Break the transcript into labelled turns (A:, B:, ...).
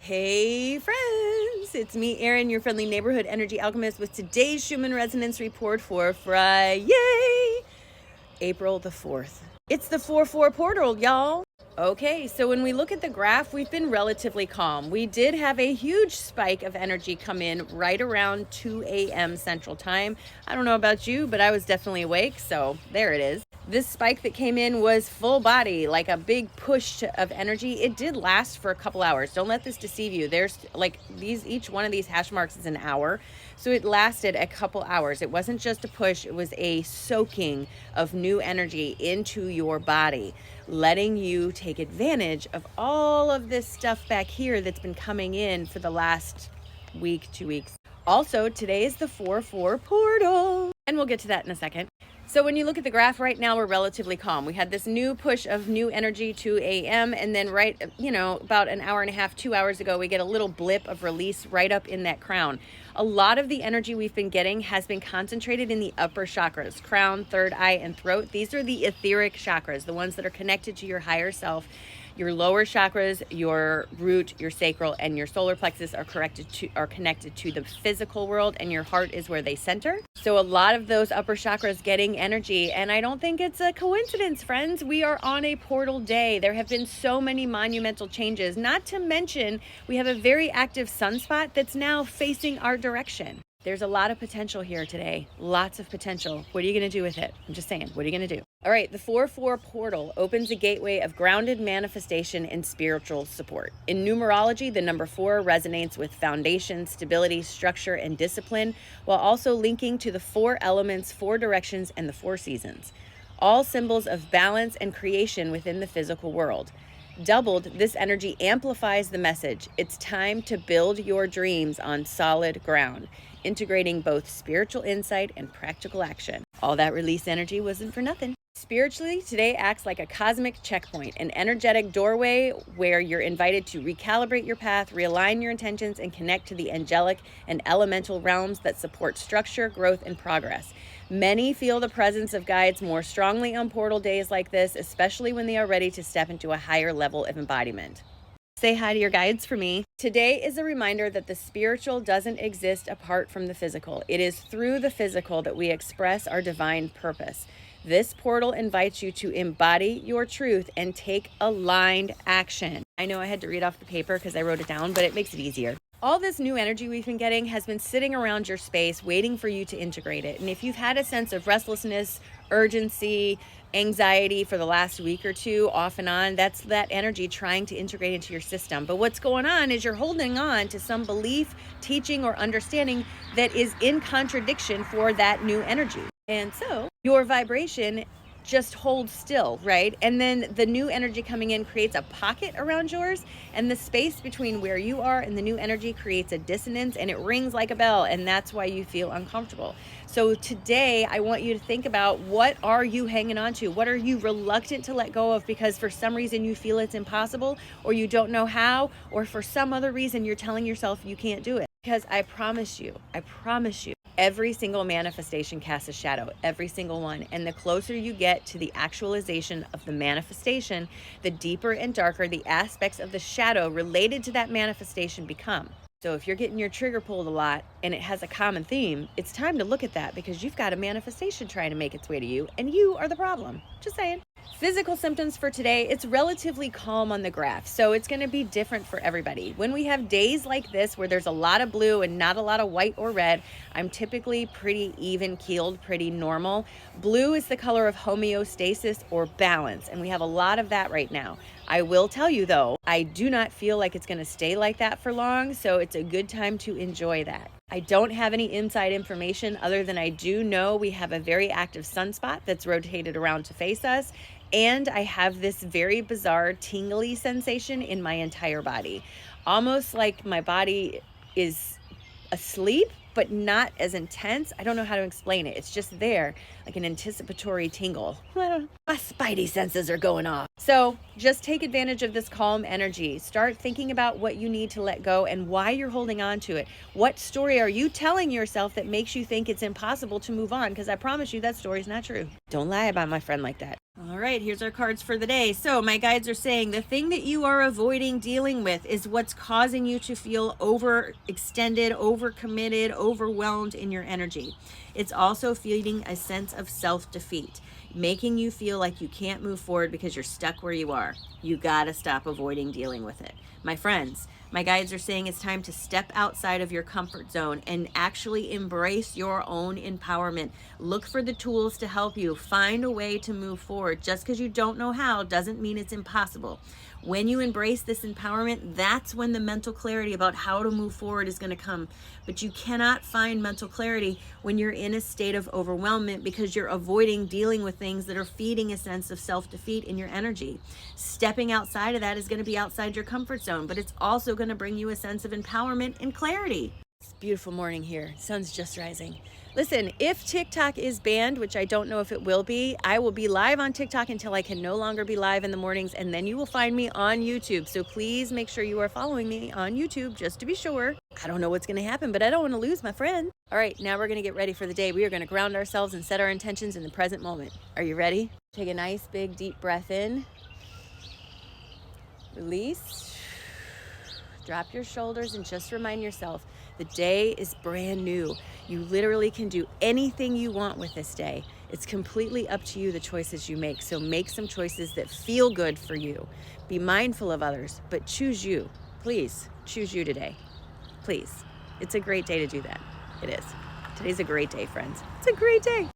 A: Hey friends, it's me, Erin, your friendly neighborhood energy alchemist with today's Schumann resonance report for Friday, April the 4th. It's the 4-4 portal, y'all. Okay, so when we look at the graph, we've been relatively calm. We did have a huge spike of energy come in right around 2 a.m. Central Time. I don't know about you, but I was definitely awake, so there it is. This spike that came in was full body, like a big push of energy. It did last for a couple hours. Don't let this deceive you. There's like each one of these hash marks is an hour. So it lasted a couple hours. It wasn't just a push, it was a soaking of new energy into your body, letting you take advantage of all of this stuff back here that's been coming in for the last week, 2 weeks. Also, today is the 4-4 portal, and we'll get to that in a second. So when you look at the graph right now, we're relatively calm. We had this new push of new energy 2 a.m. and then about an hour and a half, 2 hours ago, we get a little blip of release right up in that crown. A lot of the energy we've been getting has been concentrated in the upper chakras, crown, third eye, and throat. These are the etheric chakras, the ones that are connected to your higher self. Your lower chakras, your root, your sacral, and your solar plexus are connected to the physical world, and your heart is where they center. So a lot of those upper chakras getting energy, and I don't think it's a coincidence, friends. We are on a portal day. There have been so many monumental changes, not to mention we have a very active sunspot that's now facing our direction. There's a lot of potential here today. Lots of potential. What are you going to do with it? I'm just saying, what are you going to do? All right, the 4-4 portal opens a gateway of grounded manifestation and spiritual support. In numerology, the number 4 resonates with foundation, stability, structure, and discipline, while also linking to the 4 elements, 4 directions, and the 4 seasons. All symbols of balance and creation within the physical world. Doubled, this energy amplifies the message. It's time to build your dreams on solid ground, integrating both spiritual insight and practical action. All that release energy wasn't for nothing. Spiritually, today acts like a cosmic checkpoint, an energetic doorway where you're invited to recalibrate your path, realign your intentions, and connect to the angelic and elemental realms that support structure, growth, and progress. Many feel the presence of guides more strongly on portal days like this, especially when they are ready to step into a higher level of embodiment. Say hi to your guides for me. Today is a reminder that the spiritual doesn't exist apart from the physical. It is through the physical that we express our divine purpose. This portal invites you to embody your truth and take aligned action. I know I had to read off the paper because I wrote it down, but it makes it easier. All this new energy we've been getting has been sitting around your space waiting for you to integrate it. And if you've had a sense of restlessness, urgency, anxiety for the last week or two off and on, that's that energy trying to integrate into your system. But what's going on is you're holding on to some belief, teaching, or understanding that is in contradiction for that new energy. And so your vibration just holds still, right? And then the new energy coming in creates a pocket around yours, and the space between where you are and the new energy creates a dissonance, and it rings like a bell, and that's why you feel uncomfortable. So today I want you to think about, what are you hanging on to? What are you reluctant to let go of because for some reason you feel it's impossible, or you don't know how, or for some other reason you're telling yourself you can't do it? Because I promise you, every single manifestation casts a shadow, every single one. And the closer you get to the actualization of the manifestation, the deeper and darker the aspects of the shadow related to that manifestation become. So if you're getting your trigger pulled a lot and it has a common theme, it's time to look at that, because you've got a manifestation trying to make its way to you, and you are the problem. Just saying. Physical symptoms for today, it's relatively calm on the graph, so it's going to be different for everybody. When we have days like this where there's a lot of blue and not a lot of white or red, I'm typically pretty even-keeled, pretty normal. Blue is the color of homeostasis or balance, and we have a lot of that right now. I will tell you though, I do not feel like it's going to stay like that for long, so it's a good time to enjoy that. I don't have any inside information other than I do know we have a very active sunspot that's rotated around to face us, and I have this very bizarre tingly sensation in my entire body. Almost like my body is asleep, but not as intense. I don't know how to explain it. It's just there. like an anticipatory tingle. My spidey senses are going off. So just take advantage of this calm energy. Start thinking about what you need to let go and why you're holding on to it. What story are you telling yourself that makes you think it's impossible to move on? Because I promise you that story's not true. Don't lie about my friend like that. All right, here's our cards for the day. So my guides are saying the thing that you are avoiding dealing with is what's causing you to feel overextended, overcommitted, overwhelmed in your energy. It's also feeding a sense of self-defeat, making you feel like you can't move forward because you're stuck where you are. You gotta stop avoiding dealing with it. My friends, my guides are saying it's time to step outside of your comfort zone and actually embrace your own empowerment. Look for the tools to help you. Find a way to move forward. Just because you don't know how doesn't mean it's impossible. When you embrace this empowerment, that's when the mental clarity about how to move forward is going to come. But you cannot find mental clarity when you're in a state of overwhelmment because you're avoiding dealing with things that are feeding a sense of self-defeat in your energy. Stepping outside of that is going to be outside your comfort zone, but it's also going to bring you a sense of empowerment and clarity. It's a beautiful morning here. Sun's just rising. Listen, if TikTok is banned, which I don't know if it will be, I will be live on TikTok until I can no longer be live in the mornings, and then you will find me on YouTube. So please make sure you are following me on YouTube just to be sure. I don't know what's going to happen, but I don't want to lose my friend. All right, now we're going to get ready for the day. We are going to ground ourselves and set our intentions in the present moment. Are you ready? Take a nice, big, deep breath in. Release. Drop your shoulders and just remind yourself the day is brand new. You literally can do anything you want with this day. It's completely up to you, the choices you make. So make some choices that feel good for you. Be mindful of others, but choose you. Please choose you today. Please. It's a great day to do that. It is. Today's a great day, friends. It's a great day.